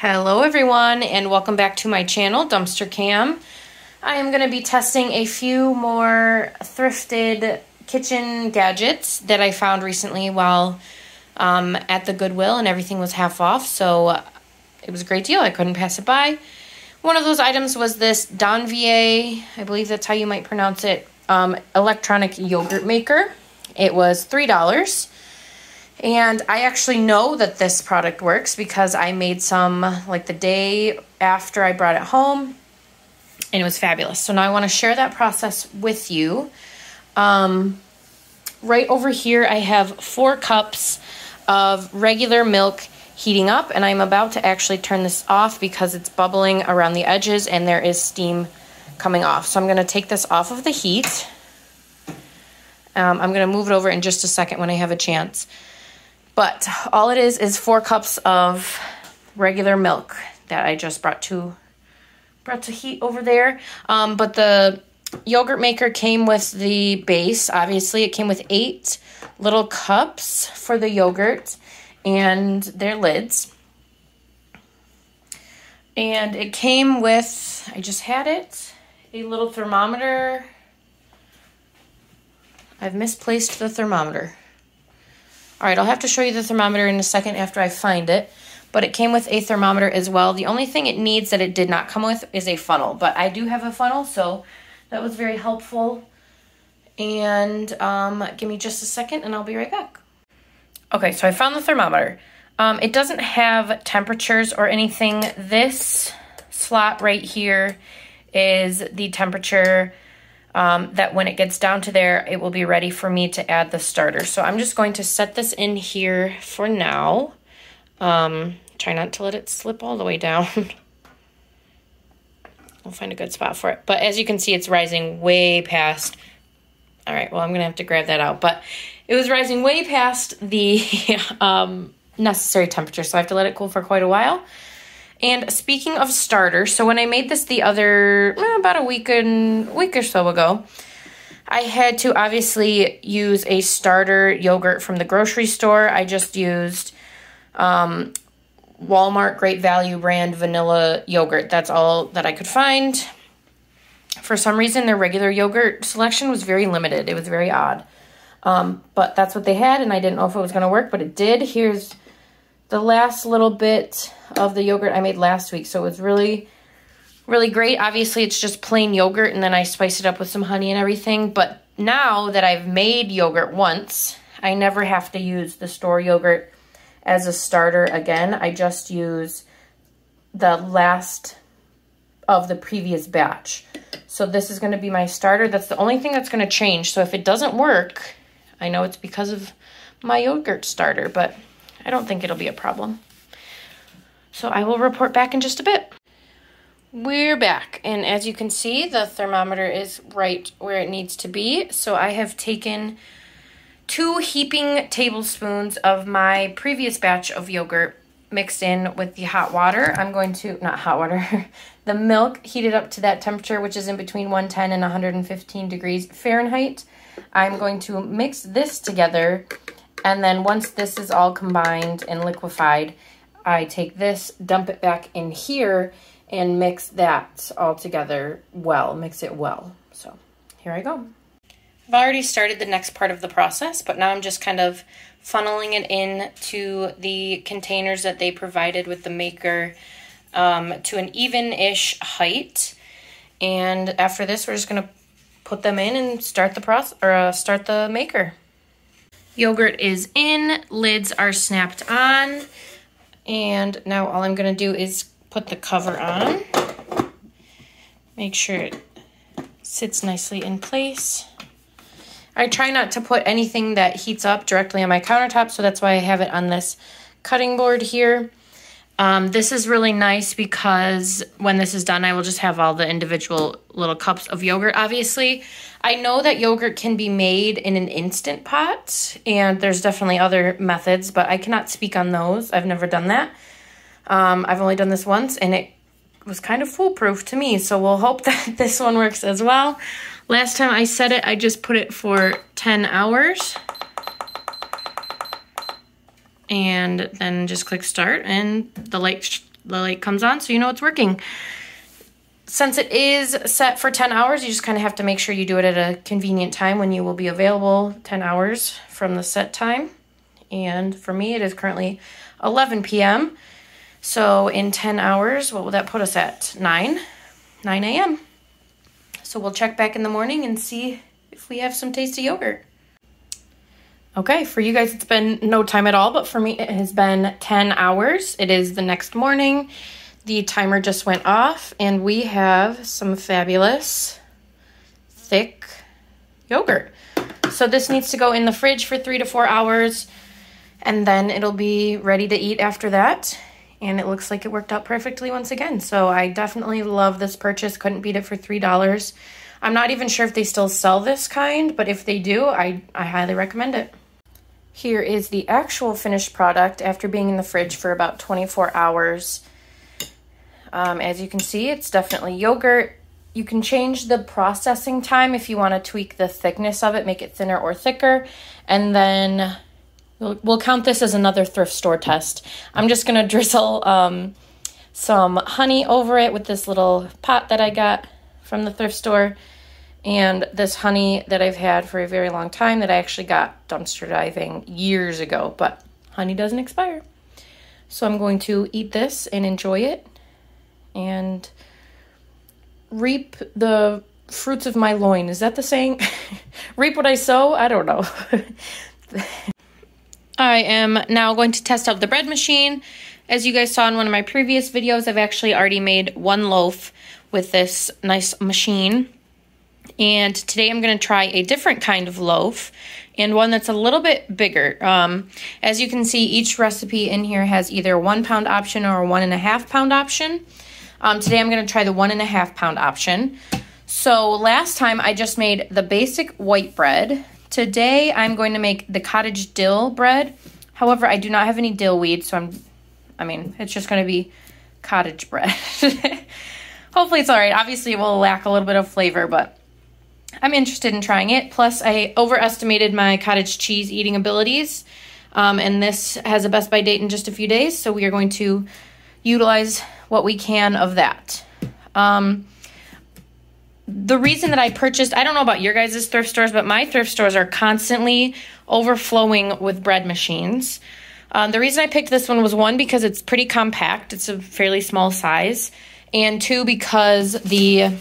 Hello everyone, and welcome back to my channel, Dumpster Cam. I am going to be testing a few more thrifted kitchen gadgets that I found recently while at the Goodwill, and everything was half off, so it was a great deal. I couldn't pass it by. One of those items was this Donvier, I believe that's how you might pronounce it, electronic yogurt maker. It was $3. And I actually know that this product works because I made some like the day after I brought it home, and it was fabulous. So now I want to share that process with you. Right over here I have 4 cups of regular milk heating up, and I'm about to actually turn this off because it's bubbling around the edges and there is steam coming off. So I'm going to take this off of the heat. I'm going to move it over in just a second when I have a chance. But all it is 4 cups of regular milk that I just brought to heat over there. But the yogurt maker came with the base. Obviously, it came with 8 little cups for the yogurt and their lids. And it came with, I just had it, a little thermometer. I've misplaced the thermometer. All right, I'll have to show you the thermometer in a second after I find it, but it came with a thermometer as well. The only thing it needs that it did not come with is a funnel, but I do have a funnel, so that was very helpful. And give me just a second and I'll be right back. Okay, so I found the thermometer. It doesn't have temperatures or anything. This slot right here is the temperature that when it gets down to there, it will be ready for me to add the starter. So I'm just going to set this in here for now. Try not to let it slip all the way down. I'll find a good spot for it. But as you can see, it's rising way past. All right, well, I'm going to have to grab that out. But it was rising way past the necessary temperature, so I have to let it cool for quite a while. And speaking of starter, so when I made this the other, about a week or so ago, I had to obviously use a starter yogurt from the grocery store. I just used Walmart Great Value brand vanilla yogurt. That's all that I could find. For some reason, their regular yogurt selection was very limited. It was very odd. But that's what they had, and I didn't know if it was going to work, but it did. Here's the last little bit of the yogurt I made last week. So it was really, really great. Obviously, it's just plain yogurt, and then I spiced it up with some honey and everything. But now that I've made yogurt once, I never have to use the store yogurt as a starter again. I just use the last of the previous batch. So this is going to be my starter. That's the only thing that's going to change. So if it doesn't work, I know it's because of my yogurt starter, but I don't think it'll be a problem. So I will report back in just a bit. We're back, and as you can see, the thermometer is right where it needs to be. So I have taken 2 heaping tablespoons of my previous batch of yogurt mixed in with the hot water. I'm going to, not hot water, the milk heated up to that temperature, which is in between 110 and 115 degrees Fahrenheit. I'm going to mix this together, and then once this is all combined and liquefied, I take this, dump it back in here, and mix that all together well, mix it well. So here I go. I've already started the next part of the process, but now I'm just kind of funneling it in to the containers that they provided with the maker to an even-ish height. And after this, we're just gonna put them in and start the process, or start the maker. Yogurt is in, lids are snapped on, and now all I'm gonna do is put the cover on. Make sure it sits nicely in place. I try not to put anything that heats up directly on my countertop, so that's why I have it on this cutting board here. This is really nice because when this is done, I will just have all the individual little cups of yogurt. Obviously, I know that yogurt can be made in an Instant Pot, and there's definitely other methods, but I cannot speak on those. I've never done that. I've only done this once, and it was kind of foolproof to me, so we'll hope that this one works as well. Last time I set it, I just put it for 10 hours. And then just click start, and the light the light comes on so you know it's working. Since it is set for 10 hours, you just kind of have to make sure you do it at a convenient time when you will be available, 10 hours from the set time. And for me, it is currently 11 p.m. So in 10 hours, what will that put us at? 9 a.m. So we'll check back in the morning and see if we have some tasty yogurt. Okay, for you guys, it's been no time at all, but for me, it has been 10 hours. It is the next morning. The timer just went off, and we have some fabulous, thick yogurt. So this needs to go in the fridge for 3 to 4 hours, and then it'll be ready to eat after that. And it looks like it worked out perfectly once again. So I definitely love this purchase. Couldn't beat it for $3. I'm not even sure if they still sell this kind, but if they do, I highly recommend it. Here is the actual finished product after being in the fridge for about 24 hours. As you can see, it's definitely yogurt. You can change the processing time if you want to tweak the thickness of it, make it thinner or thicker. And then we'll count this as another thrift store test. I'm just going to drizzle some honey over it with this little pot that I got from the thrift store. And this honey that I've had for a very long time that I actually got dumpster diving years ago. But honey doesn't expire. So I'm going to eat this and enjoy it and reap the fruits of my loin. Is that the saying? Reap what I sow? I don't know. I am now going to test out the bread machine. As you guys saw in one of my previous videos, I've actually already made one loaf with this nice machine. And today I'm going to try a different kind of loaf and one that's a little bit bigger. As you can see, each recipe in here has either a 1 pound option or a 1.5 pound option. Today I'm going to try the 1.5 pound option. So last time I just made the basic white bread. Today I'm going to make the cottage dill bread. However, I do not have any dill weed, so it's just going to be cottage bread. Hopefully it's all right. Obviously it will lack a little bit of flavor, but I'm interested in trying it. Plus, I overestimated my cottage cheese eating abilities, and this has a best by date in just a few days, so we are going to utilize what we can of that. The reason that I purchased, I don't know about your guys' thrift stores, but my thrift stores are constantly overflowing with bread machines. The reason I picked this one was, 1, because it's pretty compact. It's a fairly small size. And 2, because the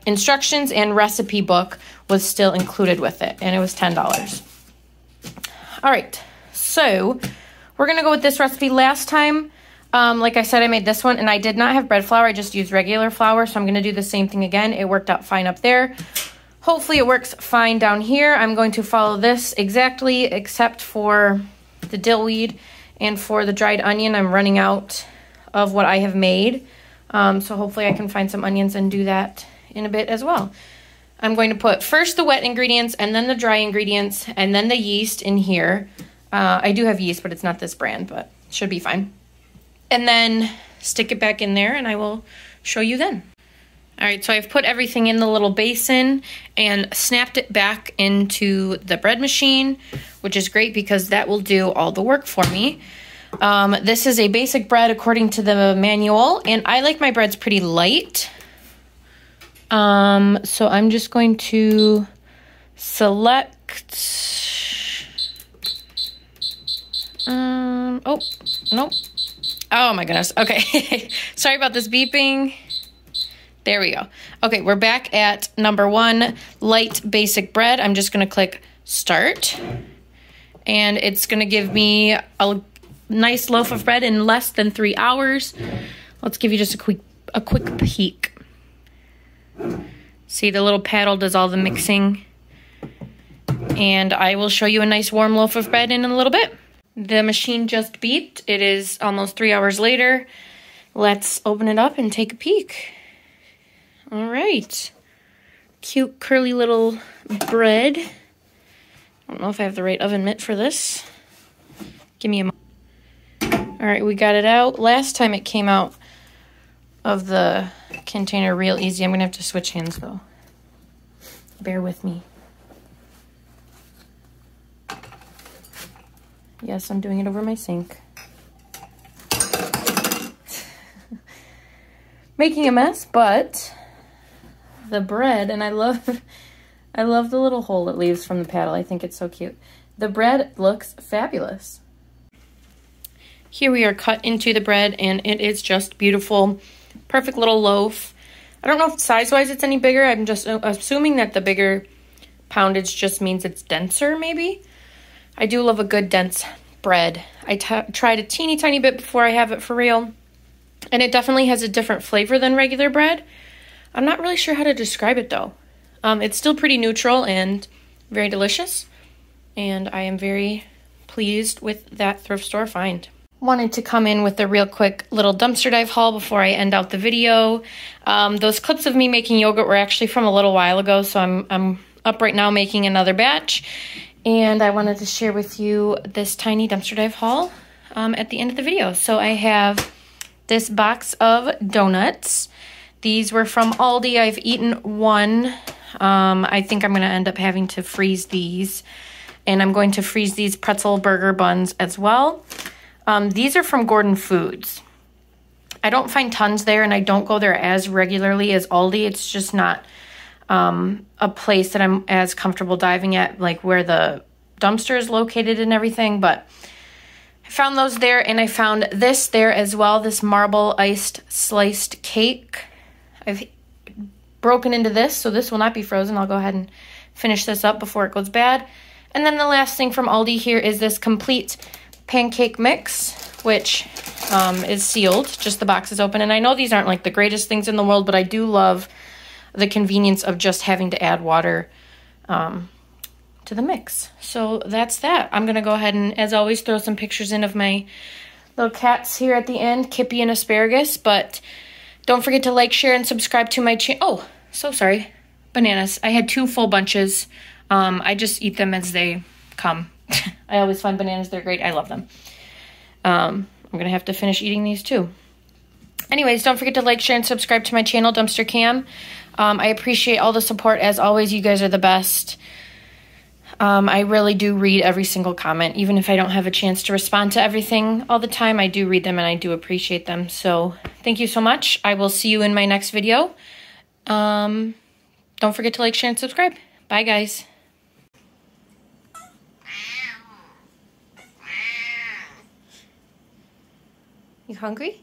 instructions and recipe book was still included with it, and it was $10. All right, so we're gonna go with this recipe. Last time, like I said, I made this one, and I did not have bread flour. I just used regular flour, so I'm gonna do the same thing again. It worked out fine up there. Hopefully it works fine down here. I'm going to follow this exactly, except for the dill weed and for the dried onion. I'm running out of what I have made. So hopefully I can find some onions and do that in a bit as well. I'm going to put first the wet ingredients and then the dry ingredients and then the yeast in here. I do have yeast, but it's not this brand, but it should be fine. And then stick it back in there and I will show you then. All right, so I've put everything in the little basin and snapped it back into the bread machine, which is great because that will do all the work for me. This is a basic bread according to the manual, and I like my breads pretty light. So I'm just going to select, oh, nope. Oh my goodness. Okay. Sorry about this beeping. There we go. Okay, we're back at number 1, light basic bread. I'm just going to click start, and it's going to give me a nice loaf of bread in less than 3 hours. Let's give you just a quick peek. See, the little paddle does all the mixing. And I will show you a nice warm loaf of bread in a little bit. The machine just beeped. It is almost 3 hours later. Let's open it up and take a peek. All right. Cute, curly little bread. I don't know if I have the right oven mitt for this. Give me a moment. All right, we got it out. Last time it came out of the container real easy. I'm going to have to switch hands, though. Bear with me. Yes, I'm doing it over my sink. Making a mess, but the bread, and I love the little hole it leaves from the paddle. I think it's so cute. The bread looks fabulous. Here we are cut into the bread, and it is just beautiful. Perfect little loaf. I don't know if size-wise it's any bigger. I'm just assuming that the bigger poundage just means it's denser, maybe. I do love a good dense bread. I tried a teeny tiny bit before I have it for real, and it definitely has a different flavor than regular bread. I'm not really sure how to describe it, though. It's still pretty neutral and very delicious, and I am very pleased with that thrift store find. Wanted to come in with a real quick little dumpster dive haul before I end out the video. Those clips of me making yogurt were actually from a little while ago, so I'm up right now making another batch, and I wanted to share with you this tiny dumpster dive haul at the end of the video. So I have this box of donuts. These were from Aldi. I've eaten one. I think I'm going to end up having to freeze these, and I'm going to freeze these pretzel burger buns as well. These are from Gordon Foods. I don't find tons there, and I don't go there as regularly as Aldi. It's just not a place that I'm as comfortable diving at, like where the dumpster is located and everything. But I found those there, and I found this there as well, this marble iced sliced cake. I've broken into this, so this will not be frozen. I'll go ahead and finish this up before it goes bad. And then the last thing from Aldi here is this complete pancake mix, which is sealed, just the box is open. And I know these aren't like the greatest things in the world, but I do love the convenience of just having to add water to the mix. So that's that. I'm going to go ahead and, as always, throw some pictures in of my little cats here at the end, Kippy and Asparagus. But don't forget to like, share, and subscribe to my channel. Oh, so sorry. Bananas. I had 2 full bunches. I just eat them as they come. I always find bananas. They're great. I love them. I'm going to have to finish eating these too. Anyways, don't forget to like, share, and subscribe to my channel, Dumpster Cam. I appreciate all the support. As always, you guys are the best. I really do read every single comment. Even if I don't have a chance to respond to everything all the time, I do read them and I do appreciate them. So thank you so much. I will see you in my next video. Don't forget to like, share, and subscribe. Bye, guys. You hungry?